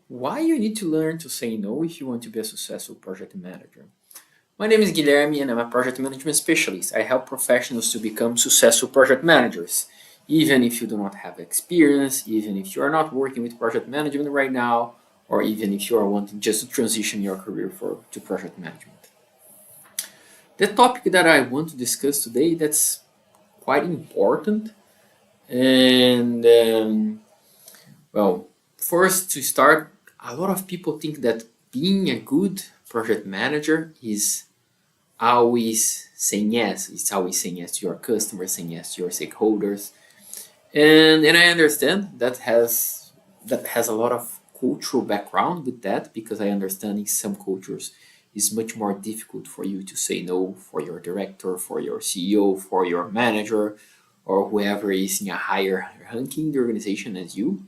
Why you need to learn to say no if you want to be a successful project manager? My name is Guilherme and I'm a project management specialist. I help professionals to become successful project managers. Even if you do not have experience, even if you are not working with project management right now, or even if you are wanting just to transition your career to project management. The topic that I want to discuss today that's quite important and well, first to start, a lot of people think that being a good project manager is always saying yes. It's always saying yes to your customers, saying yes to your stakeholders. And I understand that has a lot of cultural background with that because I understand in some cultures it's much more difficult for you to say no for your director, for your CEO, for your manager, or whoever is in a higher ranking in the organization as you.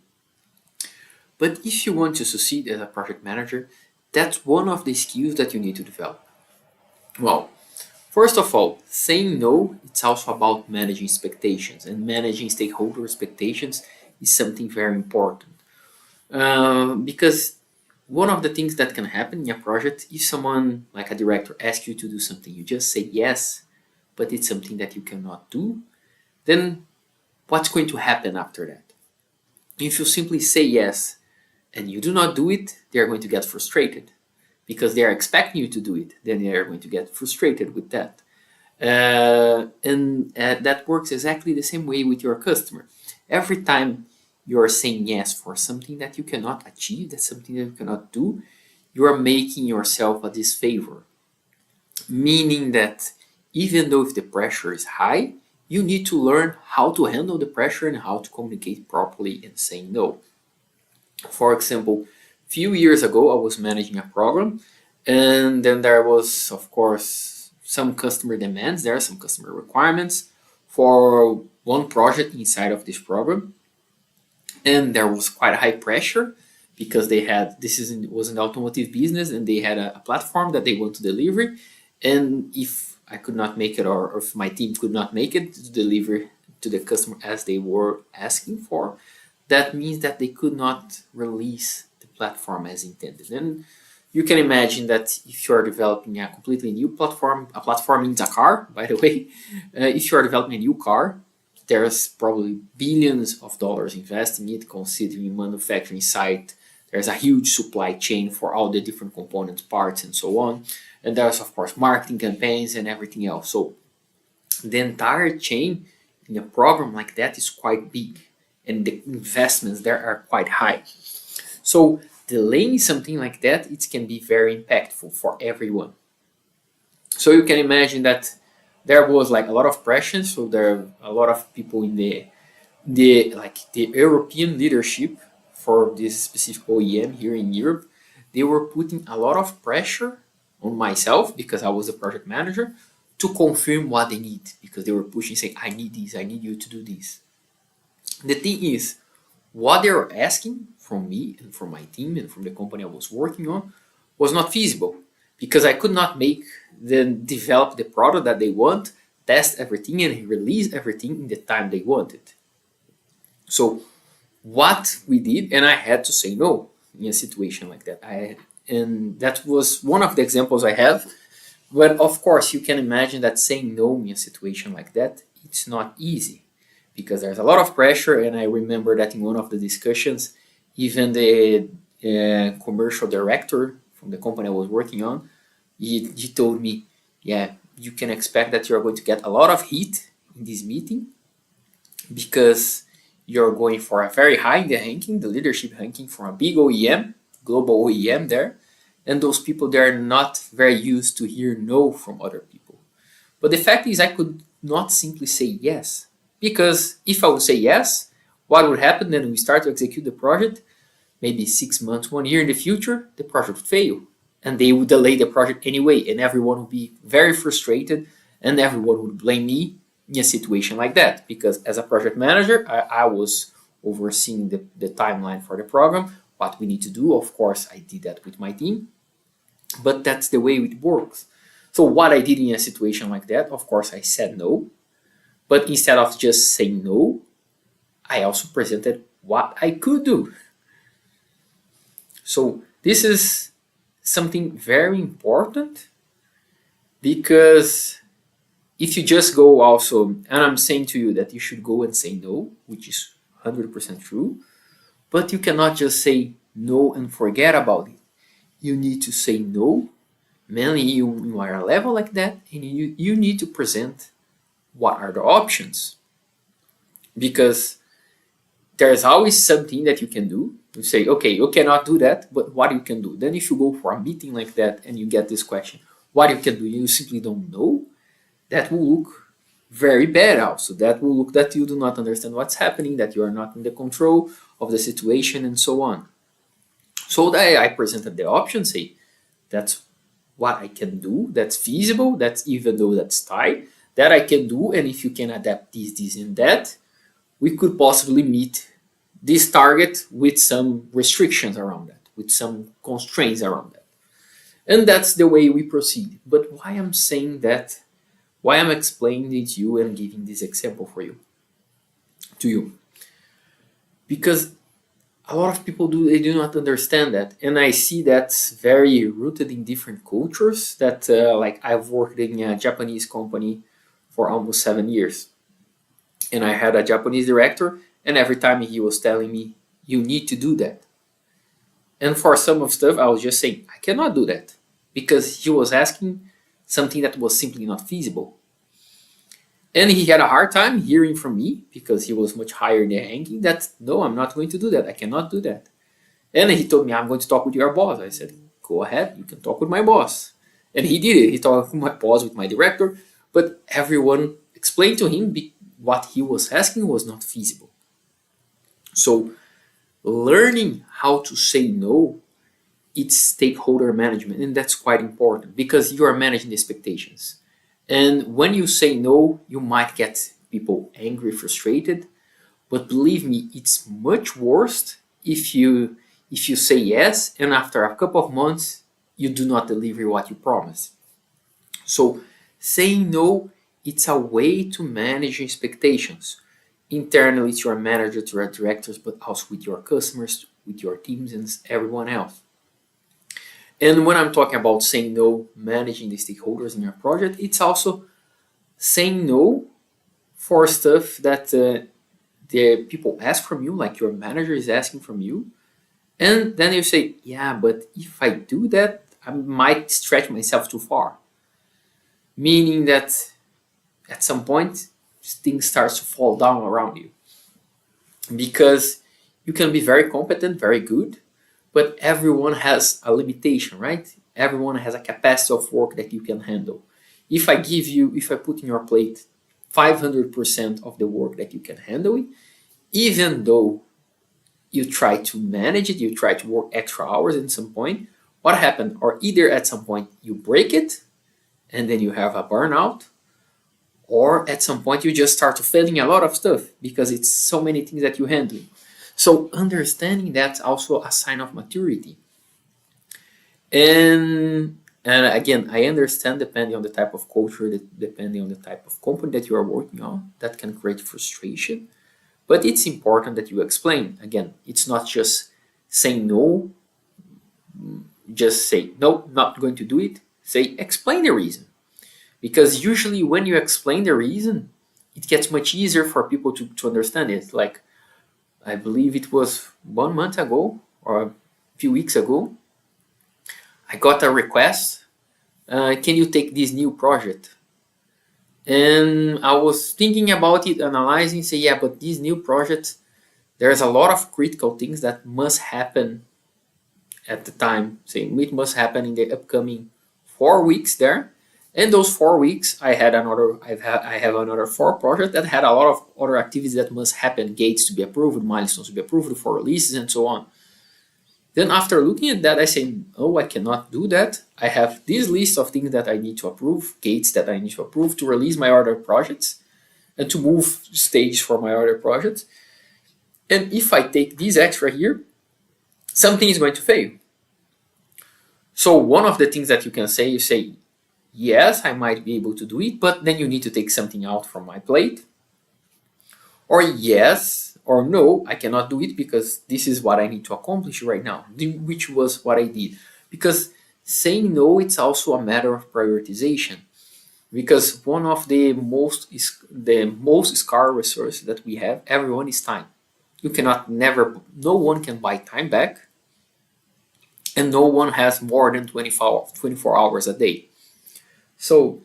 But if you want to succeed as a project manager, that's one of the skills that you need to develop. Well, first of all, saying no, it's also about managing expectations, and managing stakeholder expectations is something very important. Because one of the things that can happen in a project, if someone like a director asks you to do something, you just say yes, but it's something that you cannot do, then what's going to happen after that? If you simply say yes and you do not do it, they are going to get frustrated because they are expecting you to do it. Then they are going to get frustrated with that. And that works exactly the same way with your customer. Every time you are saying yes for something that you cannot achieve, that's something that you cannot do, you are making yourself a disfavor. Meaning that even though if the pressure is high, you need to learn how to handle the pressure and how to communicate properly in saying no. For example, a few years ago, I was managing a program, and then there was, of course, some customer demands there, some customer requirements for one project inside of this program, and there was quite high pressure because they had was an automotive business and they had a platform that they want to deliver, and if I could not make it or if my team could not make it to deliver to the customer as they were asking for, that means that they could not release the platform as intended. And you can imagine that if you are developing a completely new platform, a platform means a car, by the way, if you are developing a new car, there's probably billions of dollars invested in it, considering manufacturing site. There's a huge supply chain for all the different components, parts, and so on. And there's, of course, marketing campaigns and everything else. So the entire chain in a program like that is quite big and the investments there are quite high. So delaying something like that, it can be very impactful for everyone. So you can imagine that there was like a lot of pressure. So there are a lot of people in the European leadership for this specific OEM here in Europe. They were putting a lot of pressure on myself because I was the project manager to confirm what they need because they were pushing saying I need this, I need you to do this. The thing is, what they were asking from me and from my team and from the company I was working on was not feasible because I could not make them develop the product that they want, test everything, and release everything in the time they wanted. So what we did, and I had to say no in a situation like that. And that was one of the examples I have. But of course, you can imagine that saying no in a situation like that, it's not easy because there's a lot of pressure. And I remember that in one of the discussions, even the commercial director from the company I was working on, he told me, yeah, you can expect that you're going to get a lot of heat in this meeting because you're going for a very high in the ranking, the leadership ranking for a big OEM, global OEM there, and those people they are not very used to hear no from other people. But the fact is I could not simply say yes. Because if I would say yes, what would happen then we start to execute the project, maybe 6 months, 1 year in the future, the project would fail. And they would delay the project anyway, and everyone would be very frustrated, and everyone would blame me in a situation like that. Because as a project manager, I was overseeing the timeline for the program, what we need to do. Of course, I did that with my team, but that's the way it works. So what I did in a situation like that, of course, I said no, but instead of just saying no, I also presented what I could do. So this is something very important, because if you just go also, and I'm saying to you that you should go and say no, which is 100% true, but you cannot just say no and forget about it. You need to say no, mainly you are a level like that, and you need to present what are the options, because there's always something that you can do. You say, okay, you cannot do that, but what you can do? Then if you go for a meeting like that and you get this question, what you can do, you simply don't know, that will look very bad also. That will look that you do not understand what's happening, that you are not in the control of the situation, and so on. So that I presented the option, say, that's what I can do, that's feasible, that's even though that's tight, that I can do, and if you can adapt this, and that, we could possibly meet this target with some restrictions around that, with some constraints around that. And that's the way we proceed. But why I'm saying that, why I'm explaining it to you and giving this example for you, to you, because a lot of people they do not understand that, and I see that's very rooted in different cultures. That like I've worked in a Japanese company for almost 7 years, and I had a Japanese director, and every time he was telling me, you need to do that. And for some of stuff, I was just saying, I cannot do that, because he was asking something that was simply not feasible. And he had a hard time hearing from me, because he was much higher in the ranking, that no, I'm not going to do that. I cannot do that. And he told me, I'm going to talk with your boss. I said, go ahead, you can talk with my boss. And he did it. He talked with my boss, with my director, but everyone explained to him what he was asking was not feasible. So learning how to say no, it's stakeholder management, and that's quite important, because you are managing the expectations. And when you say no, you might get people angry, frustrated, but believe me, it's much worse if you say yes and after a couple of months you do not deliver what you promise. So saying no, it's a way to manage expectations internally to your manager, to your directors, but also with your customers, with your teams, and everyone else. And when I'm talking about saying no, managing the stakeholders in your project, it's also saying no for stuff that the people ask from you, like your manager is asking from you. And then you say, yeah, but if I do that, I might stretch myself too far. Meaning that at some point, things start to fall down around you. Because you can be very competent, very good, but everyone has a limitation, right? Everyone has a capacity of work that you can handle. If I put in your plate 500% of the work that you can handle it, even though you try to manage it, you try to work extra hours at some point, what happened? Or either at some point you break it and then you have a burnout, or at some point you just start failing a lot of stuff because it's so many things that you handle. So understanding that's also a sign of maturity. And again, I understand depending on the type of culture, depending on the type of company that you are working on, that can create frustration. But it's important that you explain. Again, it's not just saying no, just say, no, not going to do it. Say, explain the reason. Because usually when you explain the reason, it gets much easier for people to understand it. Like, I believe it was 1 month ago or a few weeks ago, I got a request, can you take this new project? And I was thinking about it, analyzing, say, yeah, but this new project, there's a lot of critical things that must happen at the time. Say, it must happen in the upcoming 4 weeks there. And those 4 weeks, I have another 4 projects that had a lot of other activities that must happen, gates to be approved, milestones to be approved for releases, and so on. Then after looking at that, I say, oh, I cannot do that. I have this list of things that I need to approve, gates that I need to approve to release my other projects and to move stages for my other projects. And if I take this extra here, something is going to fail. So one of the things that you can say, you say, yes, I might be able to do it, but then you need to take something out from my plate. Or yes, or no, I cannot do it because this is what I need to accomplish right now, which was what I did. Because saying no, it's also a matter of prioritization. Because one of the most scarce resource that we have, everyone, is time. You cannot never, no one can buy time back, and no one has more than 24 hours a day. So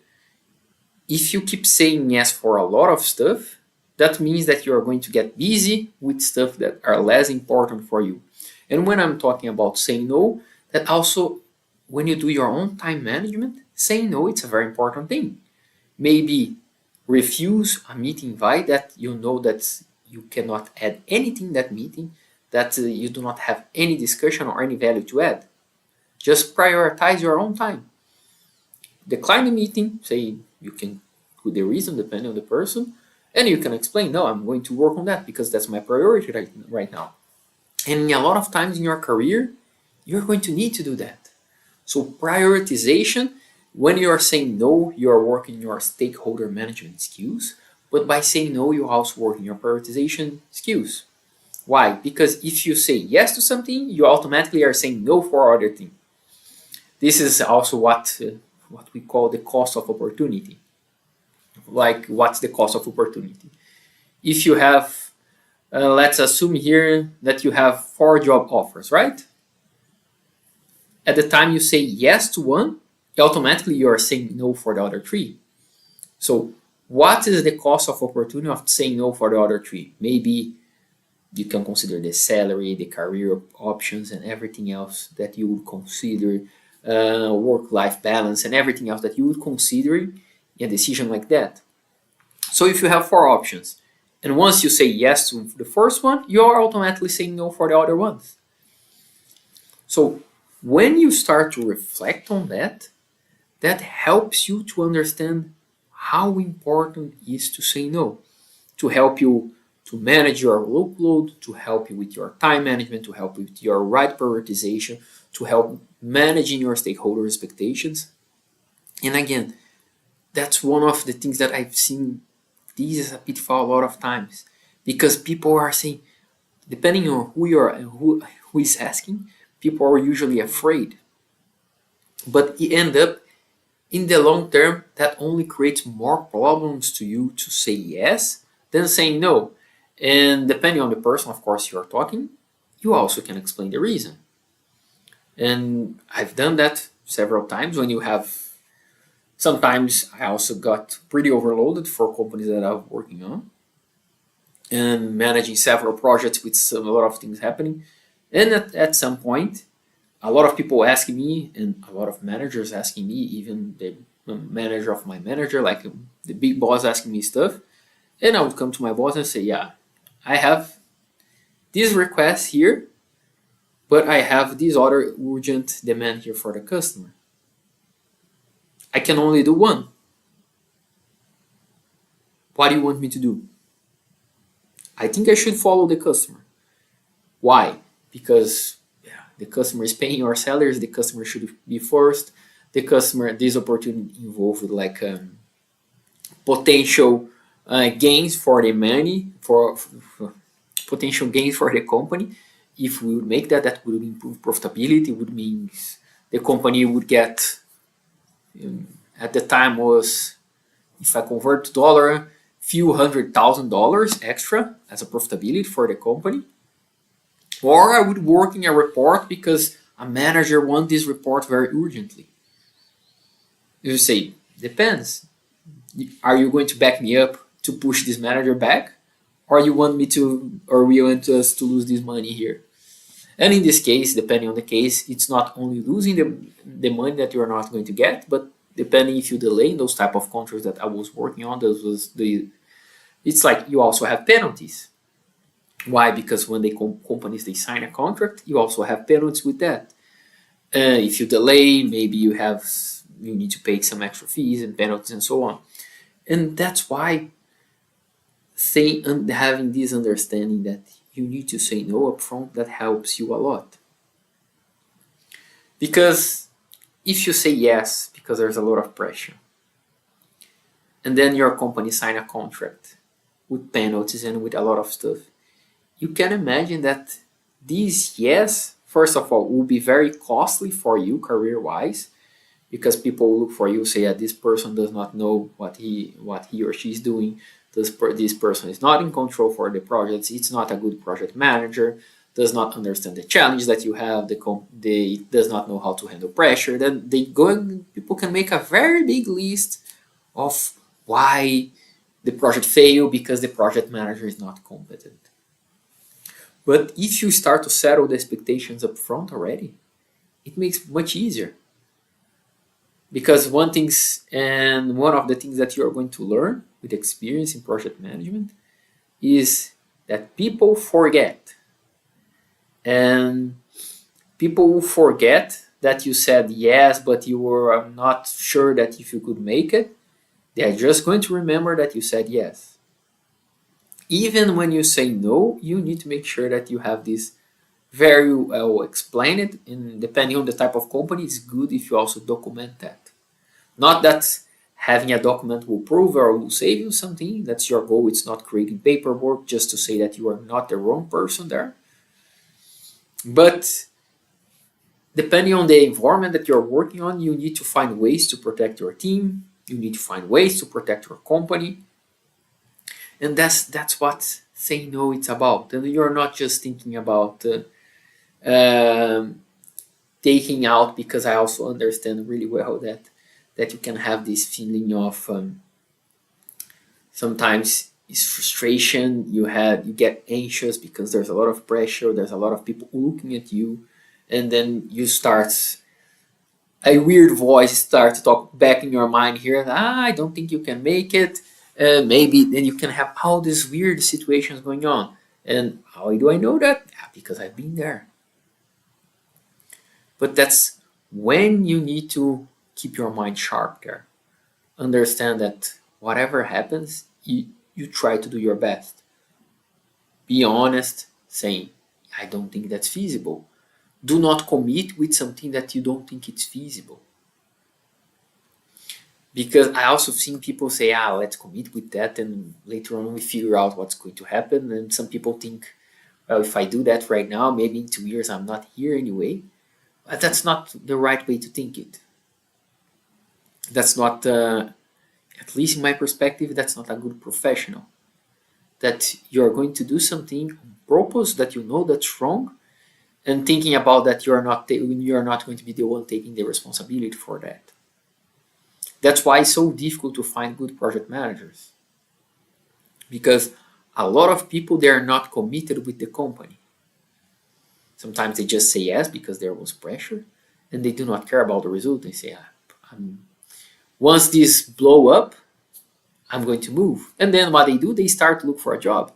if you keep saying yes for a lot of stuff, that means that you are going to get busy with stuff that are less important for you. And when I'm talking about saying no, that also, when you do your own time management, saying no, it's a very important thing. Maybe refuse a meeting invite that you know that you cannot add anything in that meeting, that you do not have any discussion or any value to add. Just prioritize your own time. Decline the meeting, say you can put the reason depending on the person, and you can explain, no, I'm going to work on that because that's my priority right now. And a lot of times in your career, you're going to need to do that. So prioritization, when you are saying no, you are working your stakeholder management skills, but by saying no, you also work in your prioritization skills. Why? Because if you say yes to something, you automatically are saying no for other things. This is also what we call the cost of opportunity. Like, what's the cost of opportunity? If you have, let's assume here that you have 4 job offers, right? At the time you say yes to one, automatically you are saying no for the other 3. So what is the cost of opportunity of saying no for the other 3? Maybe you can consider the salary, the career options, and everything else that you would consider, work-life balance, and everything else that you would consider in a decision like that. So if you have 4 options, and once you say yes to the first one, you are automatically saying no for the other ones. So when you start to reflect on that, that helps you to understand how important it is to say no, to help you to manage your workload, to help you with your time management, to help with your right prioritization, to help managing your stakeholder expectations. And again, that's one of the things that I've seen. This is a pitfall a lot of times, because people are saying, depending on who you are and who is asking, people are usually afraid. But it end up, in the long term, that only creates more problems to you to say yes than saying no. And depending on the person, of course, you are talking, you also can explain the reason. And I've done that several times. When you have, sometimes I also got pretty overloaded for companies that I'm working on, and managing several projects with a lot of things happening. And at some point, a lot of people asking me, and a lot of managers asking me, even the manager of my manager, like the big boss, asking me stuff. And I would come to my boss and say, yeah, I have this request here, but I have this other urgent demand here for the customer. I can only do one. What do you want me to do? I think I should follow the customer. Why? Because the customer is paying our salaries, the customer should be first. The customer, this opportunity involved like potential gains for the money, for potential gains for the company. If we would make that, that would improve profitability, would mean the company would get, at the time was, if I convert to dollar, few $100,000 extra as a profitability for the company. Or I would work in a report because a manager wants this report very urgently. You say, depends. Are you going to back me up to push this manager back? Or you want me to, or we want us to lose this money here? And in this case, depending on the case, it's not only losing the money that you are not going to get, but depending if you delay in those type of contracts that I was working on, it's like you also have penalties. Why? Because when companies they sign a contract, you also have penalties with that. If you delay, maybe you need to pay some extra fees and penalties and so on. And that's why having this understanding that you need to say no upfront, that helps you a lot. Because if you say yes because there's a lot of pressure, and then your company sign a contract with penalties and with a lot of stuff, you can imagine that this yes, first of all, will be very costly for you career-wise, because people will look for you, say, yeah, this person does not know what he or she is doing. This person is not in control for the projects. It's not a good project manager. Does not understand the challenge that you have. They does not know how to handle pressure. Then people can make a very big list of why the project failed because the project manager is not competent. But if you start to settle the expectations up front already, it makes it much easier. Because one of the things that you are going to learn with experience in project management is that people forget. And people will forget that you said yes, but you were not sure that if you could make it. They are just going to remember that you said yes. Even when you say no, you need to make sure that you have this very well explained. And depending on the type of company, it's good if you also document that. Not that having a document will prove or will save you something. That's your goal. It's not creating paperwork just to say that you are not the wrong person there. But depending on the environment that you're working on, you need to find ways to protect your team. You need to find ways to protect your company. And that's what saying no it's about. And you're not just thinking about taking out, because I also understand really well that you can have this feeling of sometimes it's frustration. You get anxious because there's a lot of pressure. There's a lot of people looking at you, and then a weird voice starts to talk back in your mind here. I don't think you can make it. Maybe then you can have all these weird situations going on. And how do I know that? Yeah, because I've been there. But that's when you need to keep your mind sharp there. Understand that whatever happens, you try to do your best. Be honest, saying, I don't think that's feasible. Do not commit with something that you don't think it's feasible. Because I also seen people say, let's commit with that, and later on we figure out what's going to happen. And some people think, well, if I do that right now, maybe in 2 years I'm not here anyway. But that's not the right way to think it. That's not, at least in my perspective, that's not a good professional. That you're going to do something on purpose that you know that's wrong, and thinking about that you're not going to be the one taking the responsibility for that. That's why it's so difficult to find good project managers. Because a lot of people, they are not committed with the company. Sometimes they just say yes because there was pressure, and they do not care about the result. They say, once this blow up, I'm going to move. And then what they do, they start to look for a job.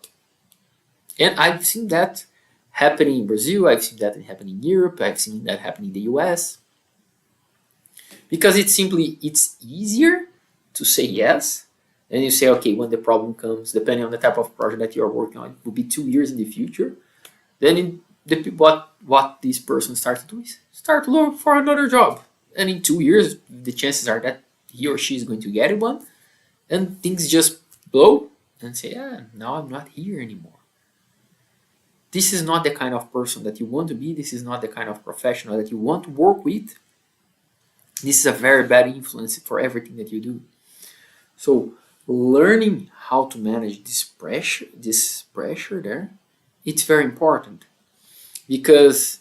And I've seen that happening in Brazil. I've seen that happening in Europe. I've seen that happening in the US. Because it's easier to say yes. And you say, okay, when the problem comes, depending on the type of project that you're working on, it will be 2 years in the future. Then what this person starts to do is start to look for another job. And in 2 years, the chances are that he or she is going to get one. And things just blow and say, now I'm not here anymore. This is not the kind of person that you want to be. This is not the kind of professional that you want to work with. This is a very bad influence for everything that you do. So learning how to manage this pressure there, it's very important. Because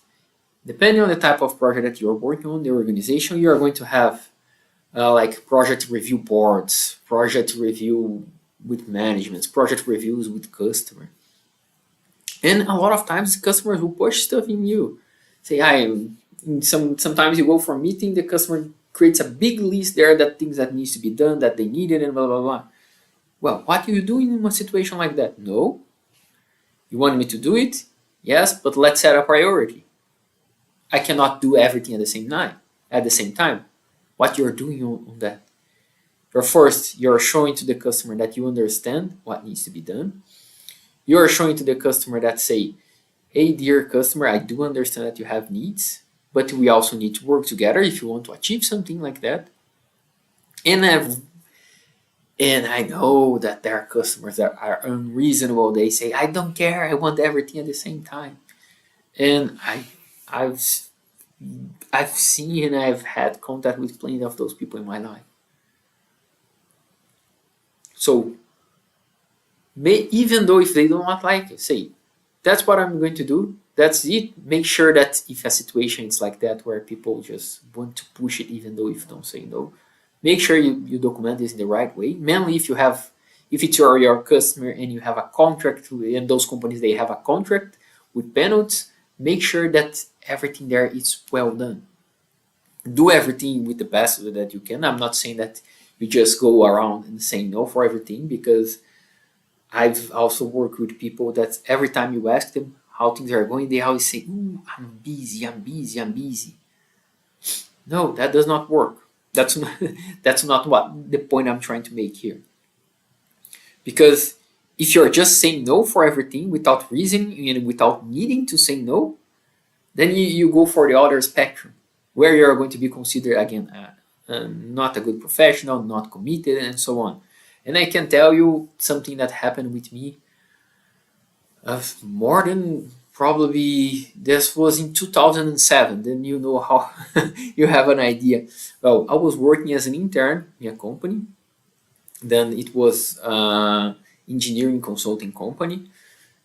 depending on the type of project that you're working on, the organization, you are going to have like project review boards, project review with management, project reviews with customer. And a lot of times customers will push stuff in you. Say, sometimes you go for a meeting, the customer creates a big list there that things that needs to be done, that they needed, and blah, blah, blah. Well, what do you do in a situation like that? No. You want me to do it? Yes, but let's set a priority. I cannot do everything at the same time. What you're doing on that? You're showing to the customer that you understand what needs to be done. You're showing to the customer that say, hey, dear customer, I do understand that you have needs, but we also need to work together if you want to achieve something like that. And And I know that there are customers that are unreasonable. They say, I don't care, I want everything at the same time. And I've I've seen and I've had contact with plenty of those people in my life. So even though if they do not like it, say, that's what I'm going to do. That's it. Make sure that if a situation is like that where people just want to push it, even though if you don't say no, make sure you document this in the right way. Mainly if it's your customer and you have a contract, and those companies they have a contract with penalties, make sure that everything there is well done. Do everything with the best that you can. I'm not saying that you just go around and say no for everything, because I've also worked with people that every time you ask them how things are going, they always say, "Ooh, I'm busy, I'm busy, I'm busy." No, that does not work. That's not, that's not what the point I'm trying to make here. Because if you're just saying no for everything without reasoning and without needing to say no, then you go for the other spectrum, where you're going to be considered again not a good professional, not committed, and so on. And I can tell you something that happened with me of more than probably this was in 2007. Then you know how you have an idea. Well, I was working as an intern in a company. Then it was engineering consulting company,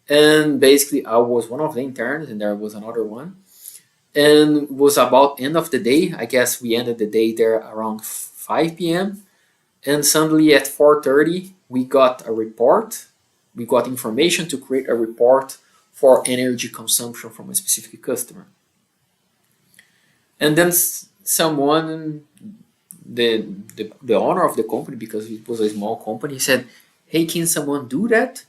and basically I was one of the interns, and there was another one, and it was about end of the day. I guess we ended the day there around 5 p.m. And suddenly at 4:30 we got a report. We got information to create a report for energy consumption from a specific customer. And then someone, the owner of the company, because it was a small company, said, "Hey, can someone do that?"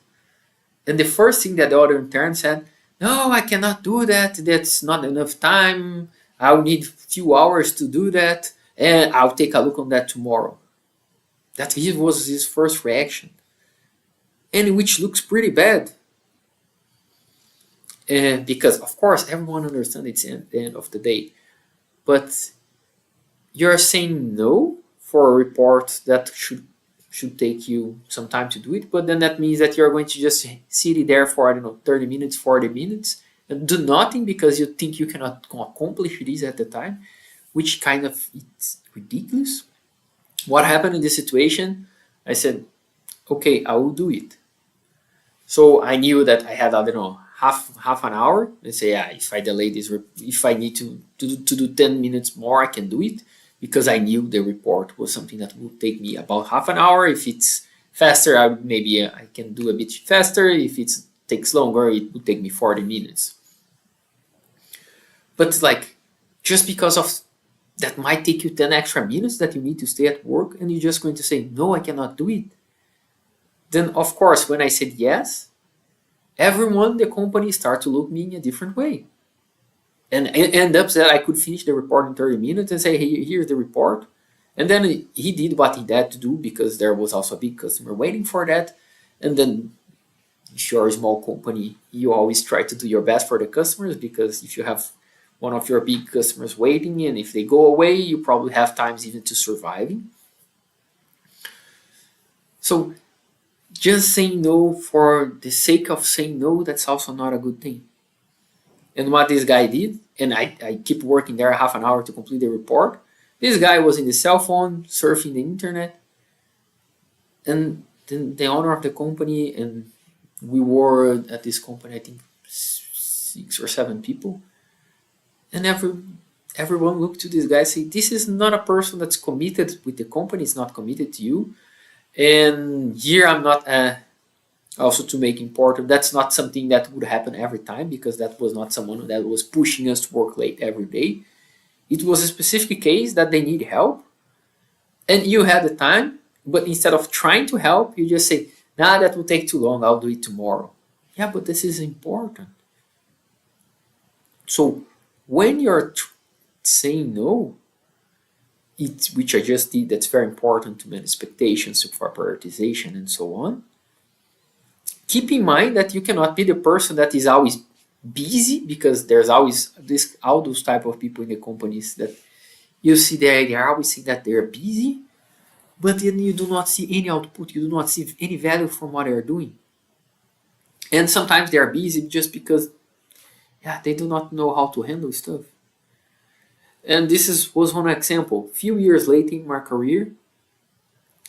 And the first thing that the other intern said, "No, I cannot do that. That's not enough time. I'll need few hours to do that, and I'll take a look on that tomorrow." That was his first reaction, and which looks pretty bad. And because of course everyone understands it's the end of the day, but you're saying no for a report that should take you some time to do it, but then that means that you're going to just sit there for, I don't know, 30 minutes, 40 minutes, and do nothing because you think you cannot accomplish this at the time, which kind of it's ridiculous. What happened in this situation? I said, okay, I will do it. So I knew that I had, I don't know, half an hour. Let's say, yeah, if I delay this, if I need to do 10 minutes more, I can do it, because I knew the report was something that would take me about half an hour. If it's faster, maybe I can do a bit faster. If it takes longer, it would take me 40 minutes. But like, just because of that might take you 10 extra minutes that you need to stay at work, and you're just going to say, no, I cannot do it. Then of course, when I said yes, everyone in the company started to look me in a different way. And it ended up that I could finish the report in 30 minutes and say, hey, here's the report. And then he did what he had to do, because there was also a big customer waiting for that. And then if you're a small company, you always try to do your best for the customers, because if you have one of your big customers waiting, and if they go away, you probably have times even to surviving. So just saying no for the sake of saying no, that's also not a good thing. And what this guy did, and I keep working there half an hour to complete the report. This guy was in the cell phone, surfing the internet, and then the owner of the company, and we were at this company, I think 6 or 7 people, and everyone looked to this guy and say, this is not a person that's committed with the company, it's not committed to you. And here I'm not also to make important, that's not something that would happen every time, because that was not someone that was pushing us to work late every day. It was a specific case that they need help, and you had the time, but instead of trying to help, you just say, nah, that will take too long, I'll do it tomorrow. Yeah, but this is important. So when you're saying no, which I just did, that's very important to manage expectations, for prioritization, and so on. Keep in mind that you cannot be the person that is always busy, because there's always all those type of people in the companies that you see there, they are always saying that they're busy, but then you do not see any output, you do not see any value from what they are doing. And sometimes they are busy just because, yeah, they do not know how to handle stuff. And was one example. A few years later in my career,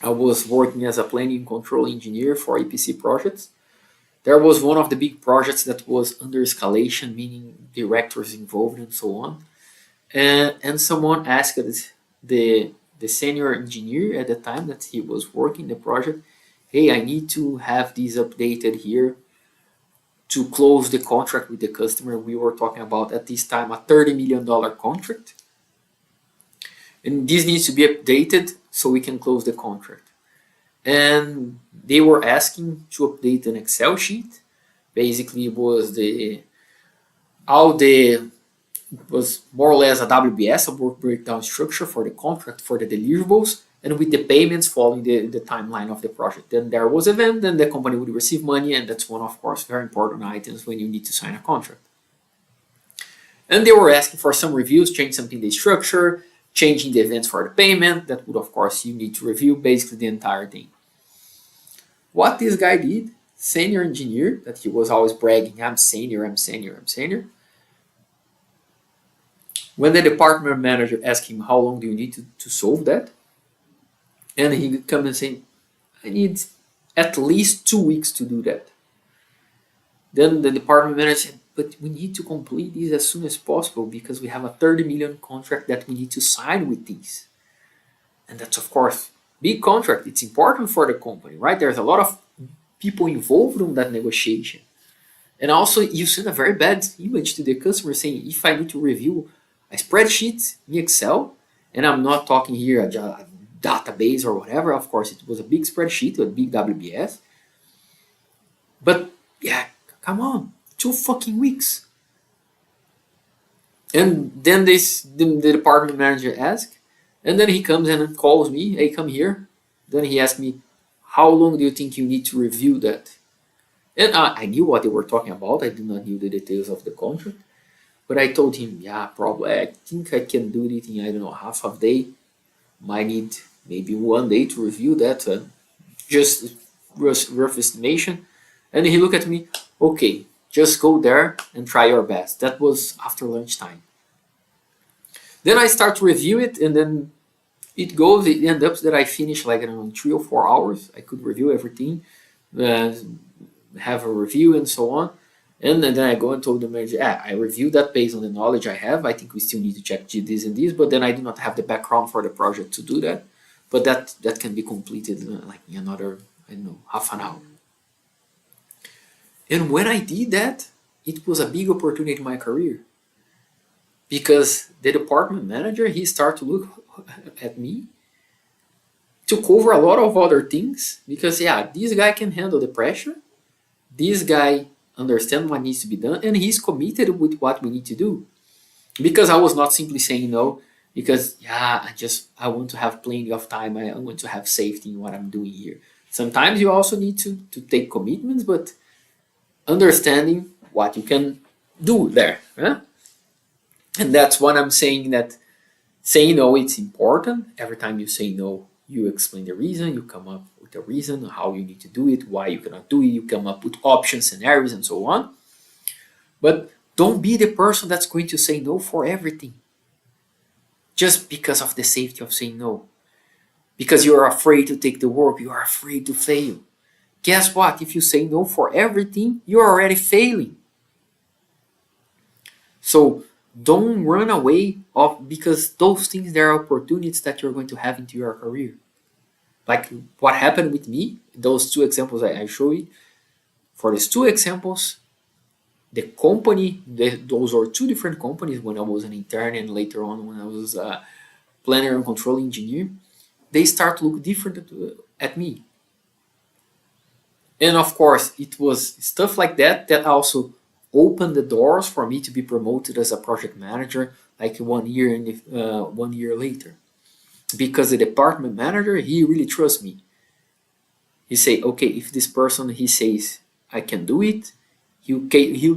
I was working as a planning control engineer for EPC projects. There was one of the big projects that was under escalation, meaning directors involved and so on. And someone asked the senior engineer at the time that he was working the project, hey, I need to have this updated here to close the contract with the customer. We were talking about at this time a $30 million contract. And this needs to be updated so we can close the contract. And they were asking to update an Excel sheet. Basically, it was was more or less a WBS, a work breakdown structure for the contract, for the deliverables, and with the payments following the timeline of the project. Then there was an event, then the company would receive money, and that's one, of course, very important items when you need to sign a contract. And they were asking for some reviews, change something in the structure, changing the events for the payment. That would, of course, you need to review basically the entire thing. What this guy did, senior engineer, that he was always bragging, I'm senior. When the department manager asked him, how long do you need to solve that? And he comes and say, I need at least 2 weeks to do that. Then the department manager said, but we need to complete this as soon as possible because we have a 30 million contract that we need to sign with these. And that's, of course, big contract. It's important for the company, right? There's a lot of people involved in that negotiation. And also, you send a very bad image to the customer saying, if I need to review a spreadsheet in Excel, and I'm not talking here a database or whatever. Of course, it was a big spreadsheet, a big WBS. But yeah, come on, 2 fucking weeks. And then the department manager asks, and then he comes and calls me, hey, come here. Then he asked me, how long do you think you need to review that? And I knew what they were talking about. I did not know the details of the contract. But I told him, yeah, probably, I think I can do it in, I don't know, half a day. Might need maybe 1 day to review that, just rough estimation. And he looked at me, okay, just go there and try your best. That was after lunchtime. Then I start to review it, and then it ends up that I finish like, I don't know, 3 or 4 hours. I could review everything, have a review and so on. And then I go and told the manager, I reviewed that based on the knowledge I have. I think we still need to check this and this, but then I do not have the background for the project to do that. But that can be completed like in another, I don't know, half an hour. And when I did that, it was a big opportunity in my career. Because the department manager, he started to look at me, to cover a lot of other things. Because yeah, this guy can handle the pressure. This guy understand what needs to be done, and he's committed with what we need to do. Because I was not simply saying no, because yeah, I want to have plenty of time, I want to have safety in what I'm doing here. Sometimes you also need to take commitments, but understanding what you can do there. And that's what I'm saying, that saying no, it's important. Every time you say no, you explain the reason, you come up with a reason, how you need to do it, why you cannot do it, you come up with options, scenarios, and so on. But don't be the person that's going to say no for everything. Just because of the safety of saying no. Because you're afraid to take the work, you are afraid to fail. Guess what? If you say no for everything, you're already failing. So don't run away because those things, there are opportunities that you're going to have into your career. Like what happened with me, those 2 examples I showed you. For these 2 examples, the company, those are 2 different companies. When I was an intern and later on when I was a planner and control engineer, they start to look different at me. And of course, it was stuff like that that also opened the doors for me to be promoted as a project manager like 1 year and 1 year later. Because the department manager, he really trusts me. He say, okay, if this person, he says, I can do it, he'll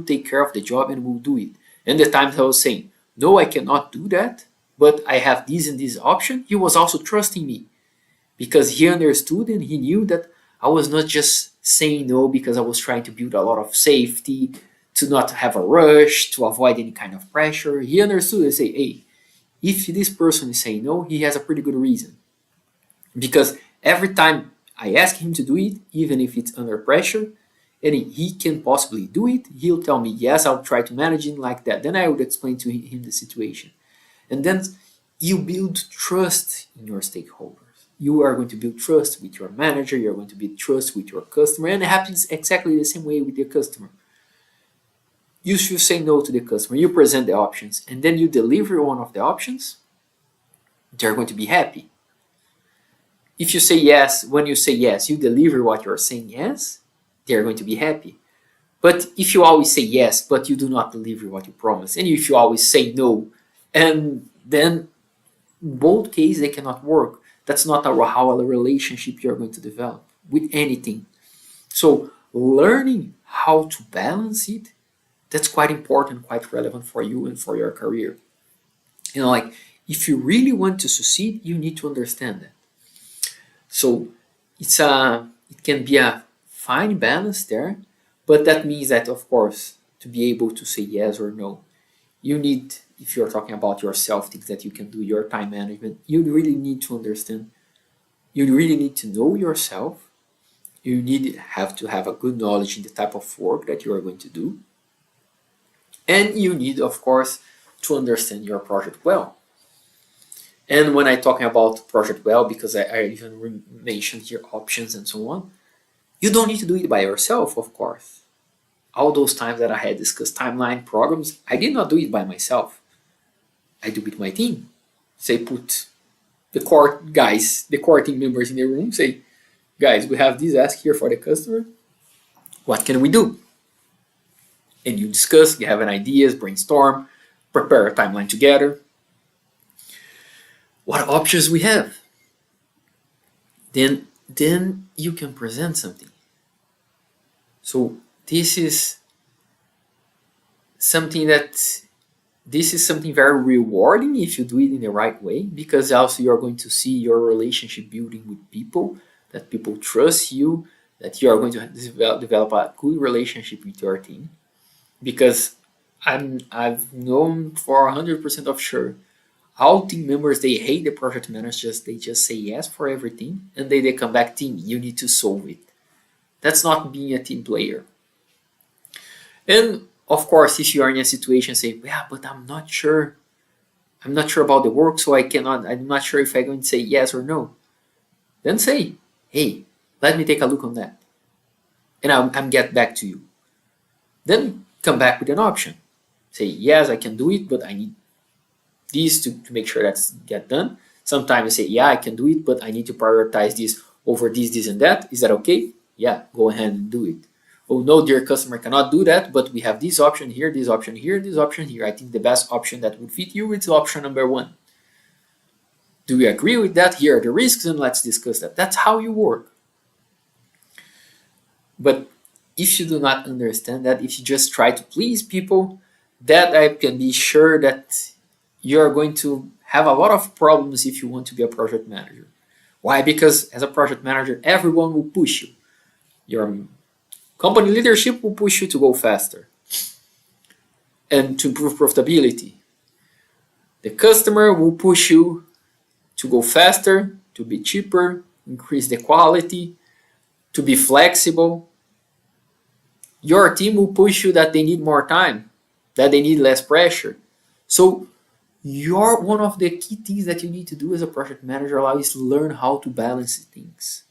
take care of the job and will do it. And the times I was saying, no, I cannot do that, but I have this and this option, he was also trusting me. because he understood and he knew that I was not just saying no because I was trying to build a lot of safety, to not have a rush, to avoid any kind of pressure. He understood and say, hey, if this person is saying no, he has a pretty good reason. Because every time I ask him to do it, even if it's under pressure, and he can possibly do it, he'll tell me, yes, I'll try to manage it like that. Then I would explain to him the situation. And then you build trust in your stakeholders. You are going to build trust with your manager, you're going to build trust with your customer, and it happens exactly the same way with your customer. You should say no to the customer, you present the options, and then you deliver one of the options, they're going to be happy. If you say yes, when you say yes, you deliver what you're saying yes, they're going to be happy. But if you always say yes, but you do not deliver what you promise, and if you always say no, and then in both cases they cannot work. That's not how a relationship you're going to develop with anything. So learning how to balance it, that's quite important, quite relevant for you and for your career. Like if you really want to succeed, you need to understand that. So it can be a fine balance there, but that means that, of course, to be able to say yes or no, you need, if you're talking about yourself, things that you can do, your time management, you really need to understand. You really need to know yourself. You have to have a good knowledge in the type of work that you are going to do. And you need, of course, to understand your project well. And when I'm talking about project well, because I even mentioned here options and so on, you don't need to do it by yourself, of course. All those times that I had discussed timeline programs, I did not do it by myself. I do it with my team. Say, put the core guys, the core team members in the room, say, guys, we have this ask here for the customer. What can we do? And you discuss, you have an ideas, brainstorm, prepare a timeline together. What options we have? Then you can present something. So this is something very rewarding if you do it in the right way, because also you're going to see your relationship building with people, that people trust you, that you are going to develop a good relationship with your team. Because I've known for 100% of sure, all team members, they hate the project managers, they just say yes for everything, and they come back, team, you need to solve it. That's not being a team player. And of course, if you are in a situation, say, yeah, but I'm not sure about the work, so I'm not sure if I'm going to say yes or no. Then say, hey, let me take a look on that. And I'm get back to you. Then come back with an option. Say, yes, I can do it, but I need this to make sure that's get done. Sometimes I say, yeah, I can do it, but I need to prioritize this over this, and that. Is that okay? Yeah, go ahead and do it. Oh no, dear customer, cannot do that, but we have this option here, this option here, this option here. I think the best option that would fit you is option number 1. Do we agree with that? Here are the risks, and let's discuss that. That's how you work. But if you do not understand that, if you just try to please people, that I can be sure that you're going to have a lot of problems if you want to be a project manager. Why? Because as a project manager, everyone will push you. Your company leadership will push you to go faster and to improve profitability. The customer will push you to go faster, to be cheaper, increase the quality, to be flexible. Your team will push you that they need more time, that they need less pressure. So one of the key things that you need to do as a project manager is to learn how to balance things.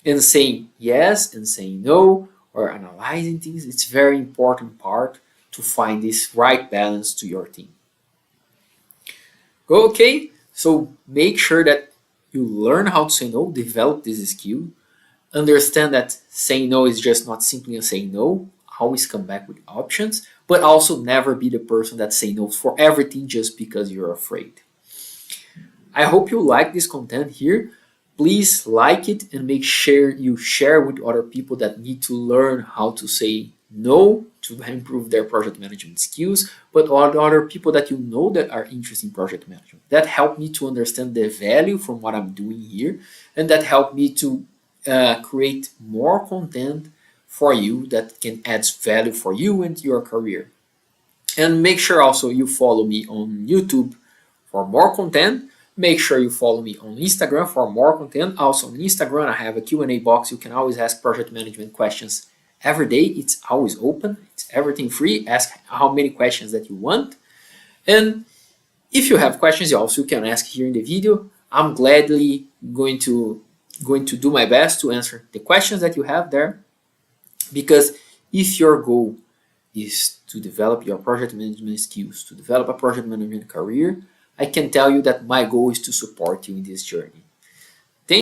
And saying yes and saying no, or analyzing things, it's a very important part to find this right balance to your team. Okay, so make sure that you learn how to say no, develop this skill, understand that saying no is just not simply a saying no, always come back with options, but also never be the person that say no for everything just because you're afraid. I hope you like this content here. Please like it and make sure you share with other people that need to learn how to say know to improve their project management skills, but other people that you know that are interested in project management. That helped me to understand the value from what I'm doing here, and that helped me to create more content for you that can add value for you and your career. And make sure also you follow me on YouTube for more content. Make sure you follow me on Instagram for more content. Also on Instagram, I have a Q&A box. You can always ask project management questions every day. It's always open. It's everything free. Ask how many questions that you want. And if you have questions, you also can ask here in the video. I'm gladly going to do my best to answer the questions that you have there, because if your goal is to develop your project management skills, to develop a project management career, I can tell you that my goal is to support you in this journey.